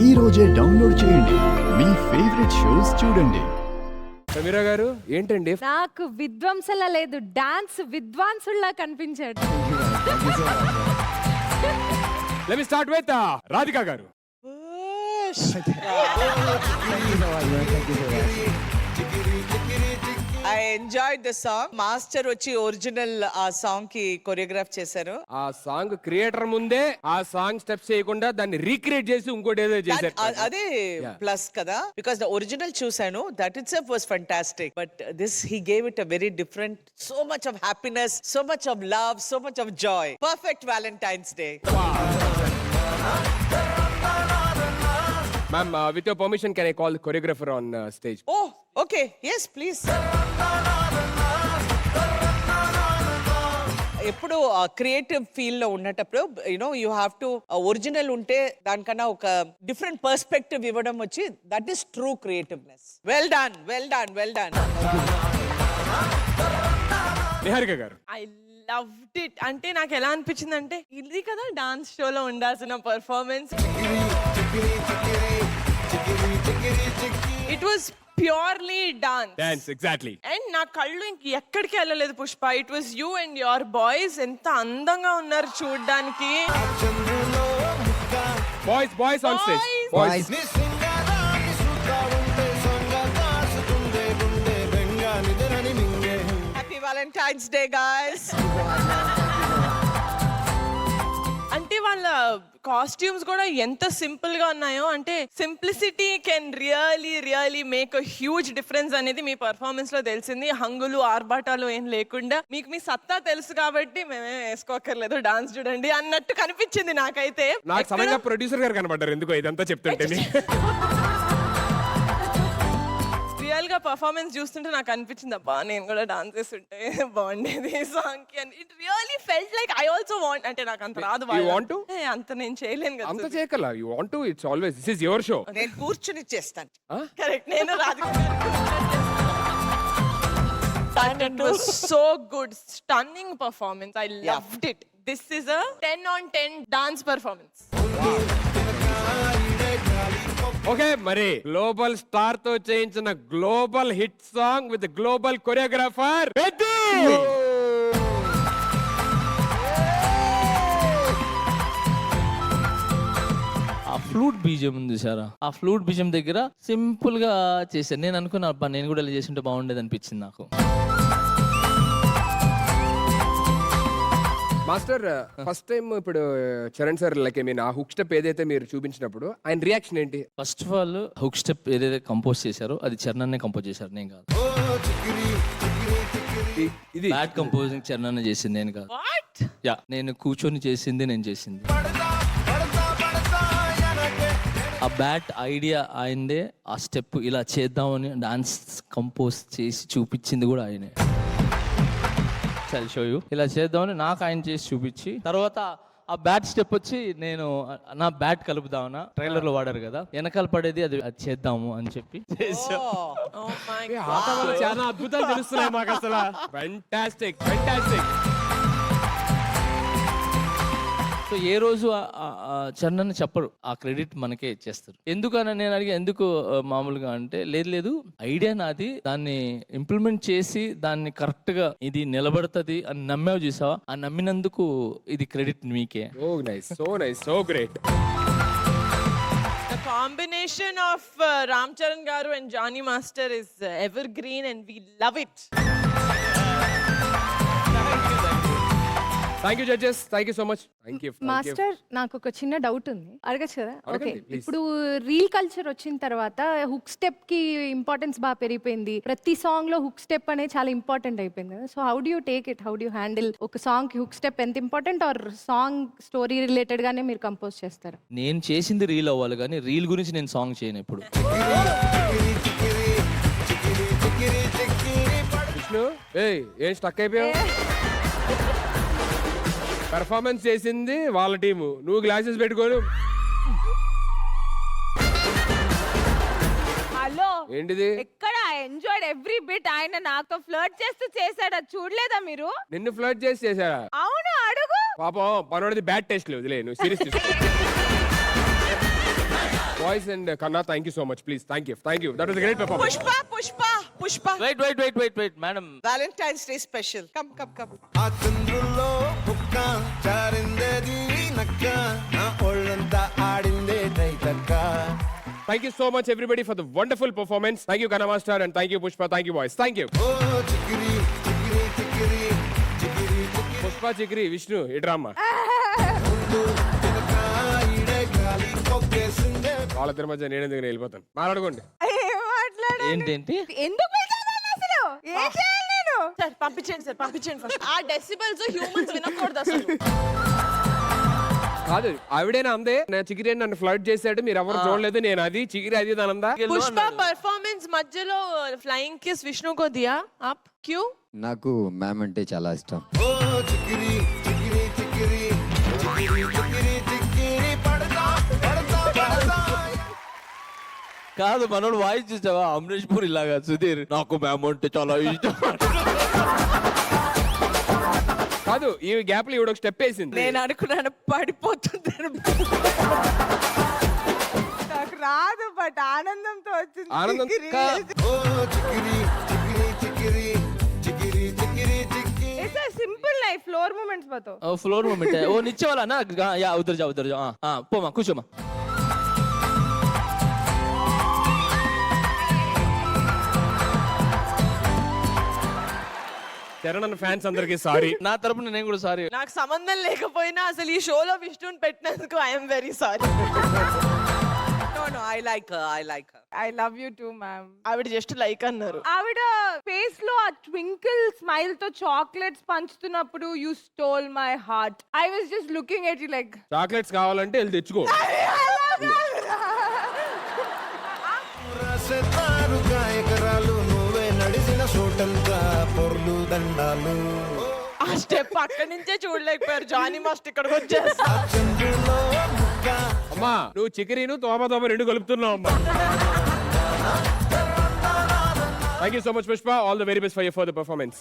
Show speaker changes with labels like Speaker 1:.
Speaker 1: ఈ రోజే డౌన్లోడ్ చేయండి మీ ఫేవరెట్ షోస్ చూడండి.
Speaker 2: సమీరా గారు ఏంటండి?
Speaker 3: నాకు విద్వాంసలా లేదు, డాన్స్ విద్వాంసుల్లా కనిపించాడు.
Speaker 2: Let me start with Radhika గారు.
Speaker 4: I enjoyed the song. Master వచ్చి ఒరిజినల్ ఆ సాంగ్ కి కొరియోగ్రాఫ్ చేశారు.
Speaker 2: ఆ సాంగ్ క్రియేటర్ ముందే ఆ సాంగ్ స్టెప్స్ చేయకుండా దాన్ని రీక్రియేట్ చేసి ఇంకోటి ఏదో చేశారు.
Speaker 4: అదే ప్లస్ కదా, బికాస్ ద ఒరిజినల్ చూసాను, that it self was fantastic. But this he gave it a very different, so much of happiness, so much of love, so much of Joy. Perfect Valentine's day.
Speaker 2: Ma'am, with your permission, can I call the choreographer on stage?
Speaker 4: Oh, okay. Yes, please. ఎప్పుడు creative field లో ఉన్నప్పుడు you have to original ఉంటే దానికన్నా ఒక different perspective ఇవ్వడం వచ్చి that is true creativeness. Well done, well done, well done.
Speaker 2: Niharika గారు.
Speaker 5: I loved it. అంటే నాకు ఎలా అనిపించింది అంటే ఇది కదా డాన్స్ షోలో ఉండాల్సిన performance. It was purely dance
Speaker 2: exactly.
Speaker 5: And నా కళ్ళు ఇంక ఎక్కడికి వెళ్ళలేదు Pushpa. It was you and your boys. ఎంత అందంగా ఉన్నారు చూడ్డానికి.
Speaker 2: Boys on stage. Boys.
Speaker 4: Happy Valentine's day guys.
Speaker 5: అంటే వాళ్ళ కాస్ట్యూమ్స్ కూడా ఎంత సింపుల్ గా ఉన్నాయో, అంటే simplicity can really make a huge difference అనేది మీ పర్ఫార్మెన్స్ లో తెలిసింది. హంగులు ఆర్భాటాలు ఏం లేకుండా మీకు మీ సత్తా తెలుసు కాబట్టి మేమే వేసుకోకర్లేదు, డాన్స్ చూడండి అన్నట్టు కనిపించింది నాకైతే.
Speaker 2: నాకు సమయంగా ప్రొడ్యూసర్ గారు కనబడ్డారు ఎందుకో ఇదంతా చెప్తుంటే.
Speaker 5: రియల్ గా పర్ఫార్మెన్స్ చూస్తుంటే నాకు అనిపించింది అబ్బా నేను కూడా డాన్స్ చేస్తుంటే బాగుండేది ఈ సాంగ్ కి అని. It really felt like I also want. అంటే నాకు అంత రాదు, అంత నేను చేయలేను కదా.
Speaker 2: అంత చేయకల you want to. It's always this is your show.
Speaker 4: నేను కూర్చుని చేస్తాను.
Speaker 5: కరెక్ట్. నేను Radhika. It was so good, stunning performance. I loved it. This is a 10 on 10 dance performance.
Speaker 2: Okay, మరి గ్లోబల్ స్టార్ తో చేయించిన global hit song with global choreographer Peddi.
Speaker 6: ఆ flute బీజం ఉంది సారా, ఆ ఫ్లూట్ బీజం దగ్గర సింపుల్ గా చేశాను. నేను అనుకున్నా అబ్బా నేను కూడా ఇలా చేస్తుంటే బాగుండేది అనిపించింది నాకు.
Speaker 2: మాస్టర్, ఫస్ట్ టైం ఇప్పుడు Charan sir like I mean ఆ హుక్ స్టెప్ ఏదైతే మీరు చూపించినప్పుడు ఆయన రియాక్షన్ ఏంటి?
Speaker 6: First of all hook step ఏదైతే కంపోజ్ చేశారో అది చరణ్ కంపోజ్ చేశారు, నేను కాదు.
Speaker 2: ఇది
Speaker 6: బ్యాట్ కంపోజింగ్ చరణ్ చేసింది, నేను కాదు. యా, నేను కూర్చొని చేసింది, నేను చేసింది. ఆ బ్యాట్ ఐడియా ఆయనదే. ఆ స్టెప్ ఇలా చేద్దామని డాన్స్ కంపోజ్ చేసి చూపించింది కూడా ఆయనే. షో యూ ఇలా చేద్దామని నాకు ఆయన చేసి చూపించి, తర్వాత ఆ బ్యాట్ స్టెప్ వచ్చి నేను నా బ్యాట్ కలుపుదామన్నా, ట్రైలర్ లో వాడారు కదా, వెనకాల పడేది అది చేద్దాము అని చెప్పి చేసాం.
Speaker 5: Oh my
Speaker 2: చాలా అద్భుతాలు తెలుస్తున్నాయి మాకు అసలు. Fantastic, fantastic.
Speaker 6: సో ఏ రోజు చరణ్ చెప్పరు, ఆ క్రెడిట్ మనకే ఇచ్చేస్తారు. ఎందుకని నేను అడిగా, ఎందుకు మామూలుగా అంటే లేదు ఐడియా నాది, దాన్ని ఇంప్లిమెంట్ చేసి దాన్ని కరెక్ట్ గా ఇది నిలబడుతుంది అని నమ్మావు చూసావా, ఆ నమ్మినందుకు ఇది క్రెడిట్ మీకే.
Speaker 2: So nice, so nice, so great.
Speaker 5: The combination of Ram Charan garu and Johnny Master is evergreen and we love it.
Speaker 2: Thank you judges, thank you so much. Thank you
Speaker 3: master, నాకు ఒక చిన్న doubt ఉంది, అడగచ్చు కదా? Okay,
Speaker 2: అడగండి, please.
Speaker 3: ఇప్పుడు reel culture వచ్చిన తర్వాత హుక్ స్టెప్ కి ఇంపార్టెన్స్ బాగా పెరిగిపోయింది. ప్రతి సాంగ్ లో హుక్ స్టెప్ అనేది చాలా ఇంపార్టెంట్ అయిపోయింది కదా. So how do you take it, how do you handle ఒక సాంగ్ కి హుక్ స్టెప్ ఎంత important, or song story related గానే మీరు కంపోజ్ చేస్తారా?
Speaker 6: నేను చేసింది రీల్ అవ్వాలి కానీ రీల్ గురించి నేను సాంగ్ చేయను ఎప్పుడు.
Speaker 2: విష్ణు, ఏం స్టక్ అయిపోయావు? పెర్ఫార్మెన్స్ చేసింది వాళ్ళ టీము, నువ్వు గ్లాసెస్ పెట్టుకోను.
Speaker 7: హలో,
Speaker 2: ఏంటిది?
Speaker 7: ఎక్కడ ఎంజాయ్డ్ ఎవ్రీ బిట్. ఆయన నాతో ఫ్లర్ట్ చేస్తూ చేశాడు, అది చూడలేదా మీరు?
Speaker 2: నిన్ను ఫ్లర్ట్ చేసి చేశారా?
Speaker 7: అవును, అడుగు.
Speaker 2: పాపం పనోడిది బ్యాడ్ టేస్ట్ లేదు, నువ్వు సీరియస్ తీసుకో. Boys and Kanna thank you so much please thank you that was great performance.
Speaker 4: Pushpa.
Speaker 6: Wait madam.
Speaker 4: Valentine's Day special. Come.
Speaker 8: ఆ చంద్రుల్లో కుక్క చారిందేది నక్క నా ఒళ్ళంతా ఆడిందే తైతక్క.
Speaker 2: Thank you so much everybody for the wonderful performance. Thank you Kana Master and thank you Pushpa. Thank you boys. Thank you.
Speaker 8: Oh Chikiri Chikiri Chikiri Chikiri Chikiri
Speaker 2: Pushpa Chikri Vishnu ఇడ్రామా.
Speaker 8: చిలక ఈడే గాలి కొక్కేసిందే.
Speaker 2: వాళ్ళిద్దరి మధ్య నేను ఎందుకు వెళ్ళిపోతాను. మాట్లాడుకోండి.
Speaker 7: ఏం మాట్లాడాలి?
Speaker 6: ఏంటేంటి?
Speaker 7: ఎందుకు పిలిచారు నన్ను అసలు? ఏం చేయాలి నేను?
Speaker 5: సార్ పంపించండి ఫస్ట్. ఆ డెసిబెల్స్ హ్యూమన్స్ వినకూడదు అసలు.
Speaker 2: కాదు ఆవిడేనా అందే నా చికిరి నన్ను ఫ్లడ్ చేశాడు మీరు ఎవరు చూడలేదు నేను అది చికిరి అది దానందా.
Speaker 5: పుష్ప పర్ఫార్మెన్స్ మధ్యలో ఫ్లయింగ్ కిస్ విష్ణు కో దియా అప్ క్యూ.
Speaker 9: నాకు మ్యామ్ అంటే చాలా ఇష్టం.
Speaker 8: ఓ చికిరి చికిరి చికిరి చికిరి చికిరి చికిరి పడతా
Speaker 6: కాదు మనోడు వాయిస్ చూసావా అమరీష్ పూరి లాగా సుధీర్ నాకు మ్యామ్ అంటే చాలా ఇష్టం.
Speaker 2: కాదు ఈ గ్యాప్ లో ఈవిడ ఒక స్టెప్ వేసింది.
Speaker 5: నేను అనుకున్నాను పడిపోతుంది.
Speaker 7: నాకు రాదు బట్ ఆనందంతో వచ్చింది.
Speaker 2: ఆనందం
Speaker 8: ఓ చికిరి చికిరి చికిరి చికిరి చికిరి చికిరి.
Speaker 7: ऐसा सिंपल लाइफ फ्लोर मोमेंट्स बताओ.
Speaker 6: ఫ్లోర్ మూమెంట్ ఓ నిచ్చే వాళ్ళ నా యా ఉదర్ జా పోమా కూర్చోమా.
Speaker 2: చరణ్ ఫ్యాన్స్ అందరికి సారీ.
Speaker 6: నా తరపున నేను కూడా సారీ.
Speaker 5: నాకు సంబంధం లేకపోయినా అసలు ఈ షోలో విష్ణుని పెట్టినందుకు I'm very sorry.
Speaker 4: No, I like her.
Speaker 7: I love you too, ma'am.
Speaker 5: ఆవిడ జస్ట్ లైక్ అన్నారు.
Speaker 7: ఆవిడ ఫేస్ లో ఆ ట్వింకిల్ స్మైల్ తో చాక్లెట్స్ పంచుతున్నప్పుడు you stole my heart. I was just looking at you like
Speaker 2: chocolates కావాలంటే వెళ్ళి తెచ్చుకో.
Speaker 8: రాసేతారుగా ఎకరాలు నువ్వే నడిసిన చోటంతా పొర్లు దండాలు.
Speaker 5: ఆ స్టెప్ అక్కడి నుంచే చూడలేకపోయారు. జానీ మాస్టర్ ఇక్కడికి వచ్చేస్తా.
Speaker 8: ఆ చంద్రులో ముక్క
Speaker 2: అమ్మా నువ్వు చికెరీను తోమ రెండు కలుపుతున్నావు అమ్మా. Thank you so much Pushpa. All the very best for your further performance.